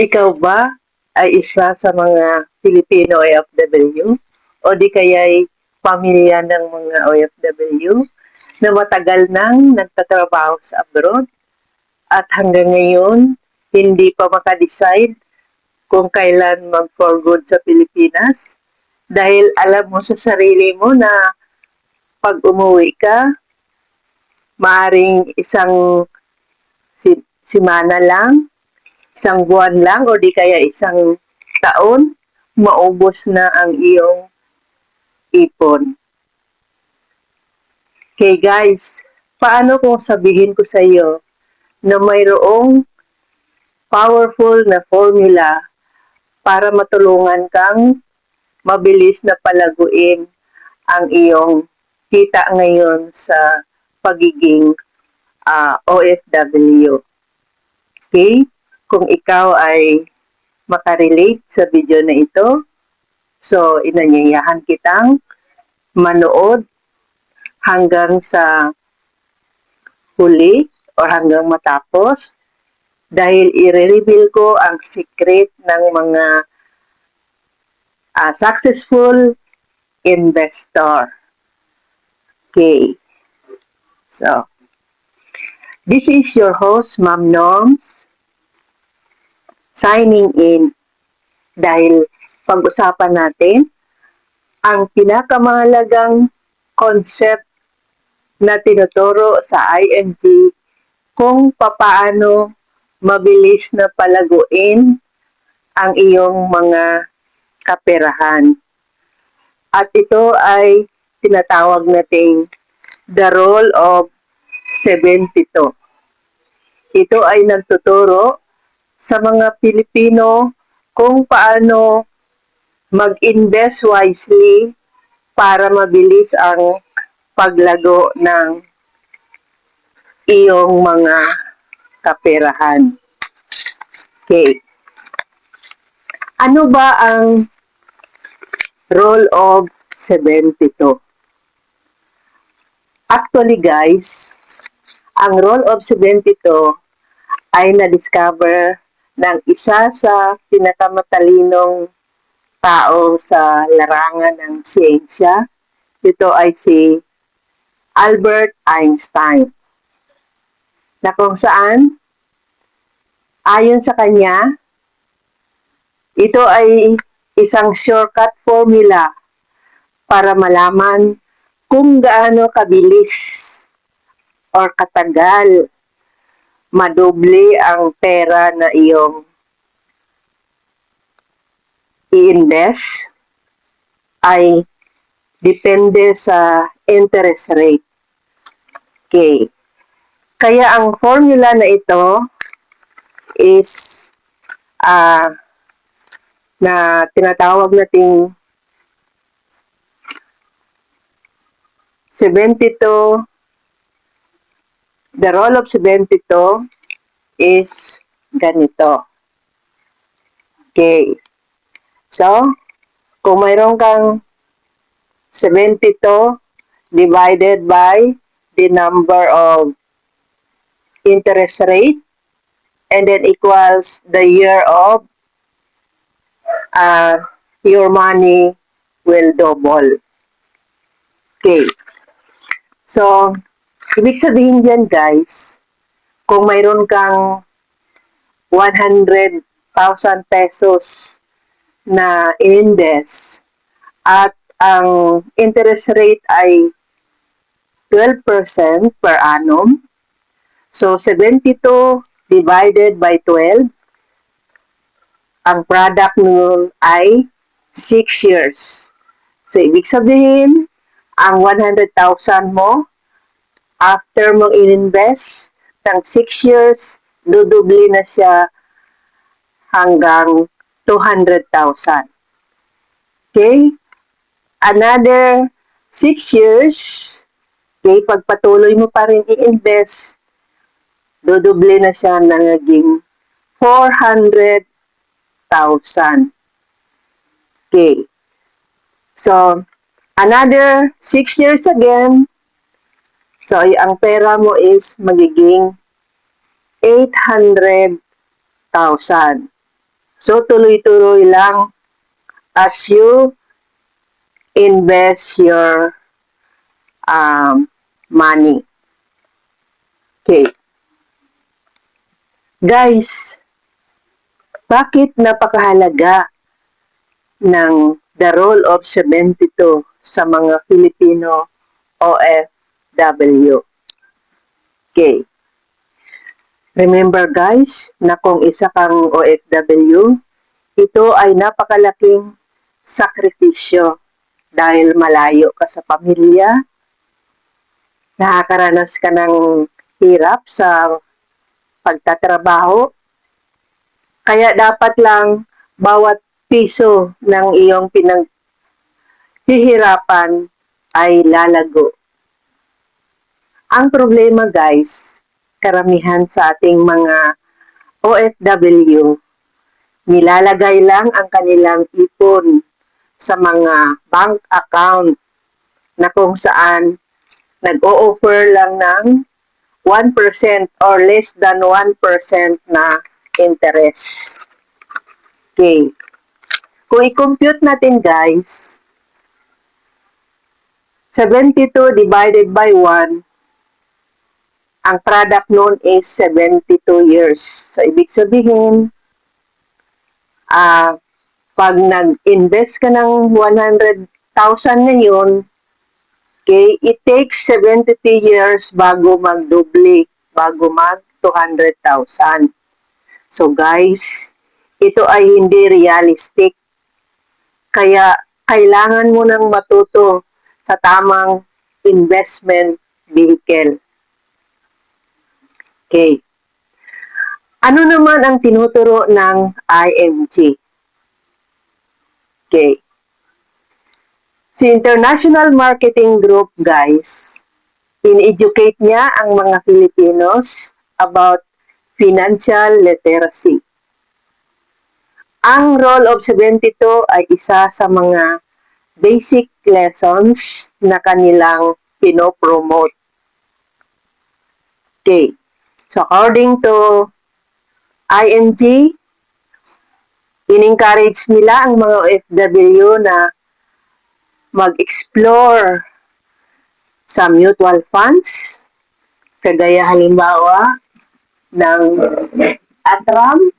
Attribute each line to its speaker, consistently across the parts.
Speaker 1: Ikaw ba ay isa sa mga Filipino OFW o di kaya'y pamilya ng mga OFW na matagal nang nagtatrabaho sa abroad at hanggang ngayon hindi pa makadecide kung kailan mag-for good sa Pilipinas dahil alam mo sa sarili mo na pag umuwi ka, maaring isang simana lang, isang buwan lang o di kaya isang taon, maubos na ang iyong ipon. Okay guys, paano kung sabihin ko sa iyo na mayroong powerful na formula para matulungan kang mabilis na palaguin ang iyong kita ngayon sa pagiging OFW. Okay? Kung ikaw ay makarelate sa video na ito, so inanyayahan kitang manood hanggang sa huli o hanggang matapos dahil i-reveal ko ang secret ng mga successful investor. Okay. So, this is your host, Ma'am Norms, signing in dahil pag-usapan natin ang pinakamahalagang concept na tinuturo sa IMG kung papaano mabilis na palaguin ang iyong mga kaperahan. At ito ay tinatawag nating the role of 72. Ito ay nagtuturo sa mga Pilipino kung paano mag-invest wisely para mabilis ang paglago ng iyong mga kaperahan. Okay. Ano ba ang role of 72? Actually guys, ang role of 72 ay na-discover ng isa sa pinakamatalinong tao sa larangan ng siyensya. Ito ay si Albert Einstein. Na kung saan, ayon sa kanya, ito ay isang shortcut formula para malaman kung gaano kabilis or katagal madoble ang pera na iyong i-invest ay depende sa interest rate. Okay. Kaya ang formula na ito is na tinatawag nating 72. The role of 72 is ganito. Okay. So, kung mayroon kang 72 divided by the number of interest rate and then equals the year of your money will double. Okay. So, ibig sabihin dyan guys, kung mayroon kang 100,000 pesos na invest at ang interest rate ay 12% per annum, so 72 divided by 12, ang product nun ay 6 years. So, ibig sabihin, ang 100,000 mo, after mo in-invest ng 6 years, dudubli na siya hanggang 200,000. Okay? Another 6 years, okay, pagpatuloy mo pa rin i-invest, dudubli na siya na naging 400,000. Okay. So, another 6 years again, so ang pera mo is magiging 800,000. So, tuloy-tuloy lang as you invest your money. Okay. Guys, bakit napakahalaga ng the role of 72 sa mga Filipino OFW? Okay. Remember guys, na kung isa kang OFW, ito ay napakalaking sakripisyo dahil malayo ka sa pamilya, nakakaranas ka ng hirap sa pagtatrabaho, kaya dapat lang bawat piso ng iyong pinaghihirapan ay lalago. Ang problema guys, karamihan sa ating mga OFW, nilalagay lang ang kanilang ipon sa mga bank account na kung saan nag-o-offer lang ng 1% or less than 1% na interest. Okay. Kung i-compute natin guys, 72 divided by 1, ang product nun is 72 years. So, ibig sabihin, pag nag-invest ka ng 100,000 ngayon, okay, it takes 72 years bago mag-double, bago mag-200,000. So guys, ito ay hindi realistic. Kaya kailangan mo nang matuto sa tamang investment vehicle. Okay. Ano naman ang tinuturo ng IMG? Okay. Si International Marketing Group, guys, in-educate niya ang mga Filipinos about financial literacy. Ang role of 72 ay isa sa mga basic lessons na kanilang pinopromote. Okay. So, according to IMG, in-encourage nila ang mga OFW na mag-explore sa mutual funds, kagaya halimbawa ng Atram,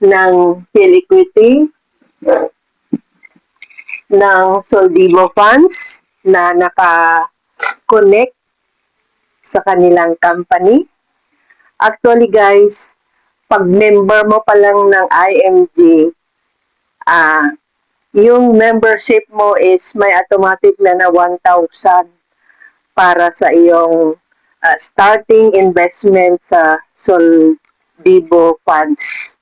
Speaker 1: ng Philiquity, ng Soldivo Funds na naka-connect sa kanilang company. Actually guys, pag member mo pa lang ng IMG, yung membership mo is may automatic na 1,000 para sa iyong starting investment sa Soldivo Funds.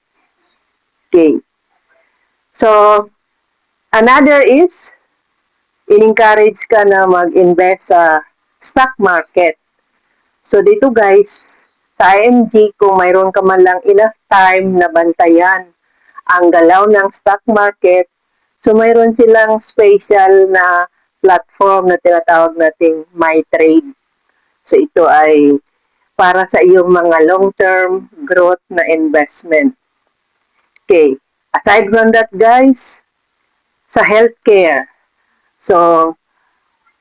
Speaker 1: Okay. So, another is, in-encourage ka na mag-invest sa stock market. So, dito guys, sa IMG, kung mayroon ka man lang enough time na bantayan ang galaw ng stock market, so mayroon silang special na platform na tinatawag nating MyTrade. So, ito ay para sa iyong mga long-term growth na investment. Okay. Aside from that, guys, sa healthcare, so,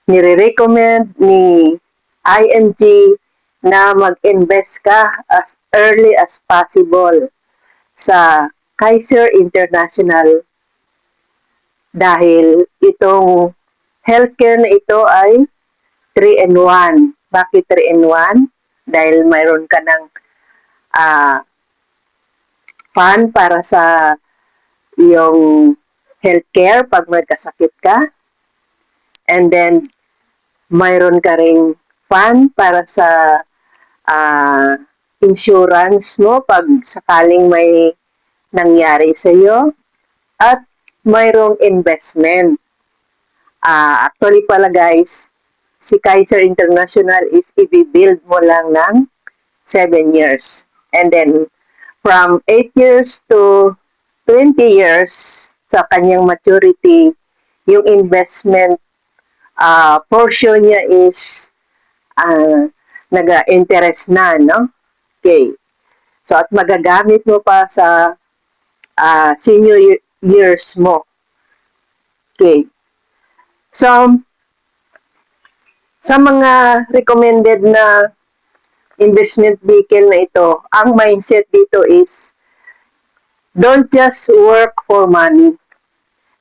Speaker 1: nire-recommend ni IMG na mag-invest ka as early as possible sa Kaiser International dahil itong healthcare na ito ay 3-in-1. Bakit 3-in-1? Dahil mayroon ka ng fund para sa iyong healthcare pag magkasakit ka. And then, mayroon ka ring fund para sa insurance mo pag sakaling may nangyari sa iyo. At mayroong investment. Actually pala guys, si Kaiser International is i-build mo lang ng 7 years. And then, from 8 years to 20 years sa kanyang maturity, yung investment portion niya is nag-interest na, no? Okay. So, at magagamit mo pa sa senior years mo. Okay. So, sa mga recommended na investment vehicle na ito, ang mindset dito is, don't just work for money.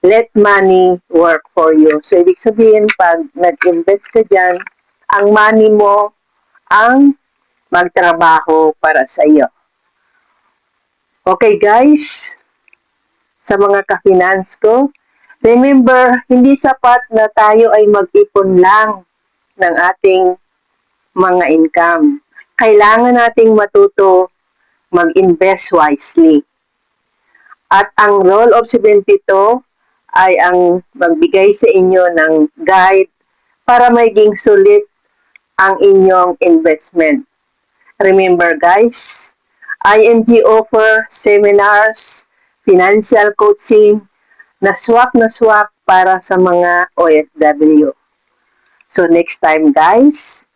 Speaker 1: Let money work for you. So, ibig sabihin, pag nag-invest ka dyan, ang money mo ang magtrabaho para sa iyo. Okay, guys? Sa mga ka-finance ko, remember, hindi sapat na tayo ay mag-ipon lang ng ating mga income. Kailangan nating matuto mag-invest wisely. At ang role of 72 ay ang magbigay sa inyo ng guide para maging sulit ang inyong investment. Remember guys, IMG offer seminars, financial coaching, na swak para sa mga OFW. So next time guys,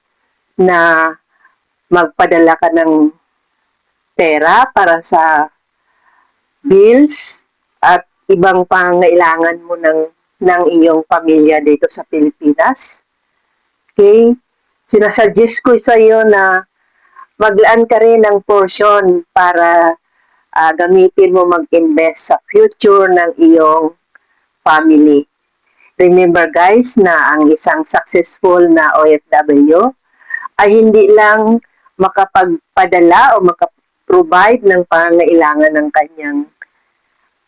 Speaker 1: na magpadala ka ng pera para sa bills at ibang pangailangan mo ng iyong pamilya dito sa Pilipinas. Okay? Sinasuggest ko sa iyo na maglaan ka rin ng portion para gamitin mo mag-invest sa future ng iyong family. Remember guys na ang isang successful na OFW ay hindi lang makapagpadala o makaprovide ng pangailangan ng kanyang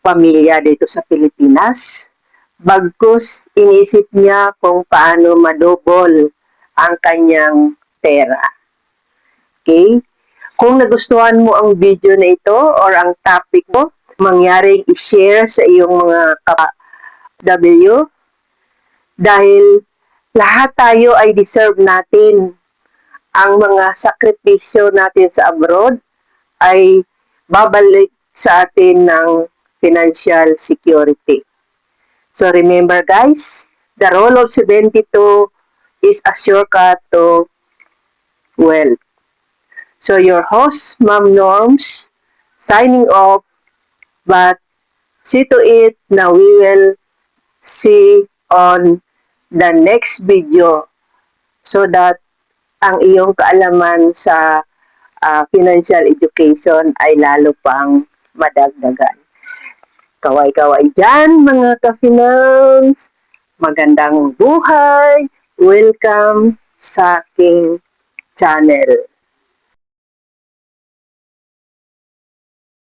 Speaker 1: pamilya dito sa Pilipinas, bagkus iniisip niya kung paano madouble ang kanyang pera. Okay? Kung nagustuhan mo ang video na ito or ang topic mo, mangyaring i-share sa iyong mga ka-W dahil lahat tayo ay deserve natin. Ang mga sakripisyo natin sa abroad ay babalik sa atin ng financial security. So remember guys, the role of 72 is a shortcut to wealth. So your host, Ma'am Norms, signing off, but see to it na we will see on the next video so that ang iyong kaalaman sa financial education ay lalo pang madagdagan. Kaway-kaway dyan, mga ka-finance. Magandang buhay. Welcome sa aking channel.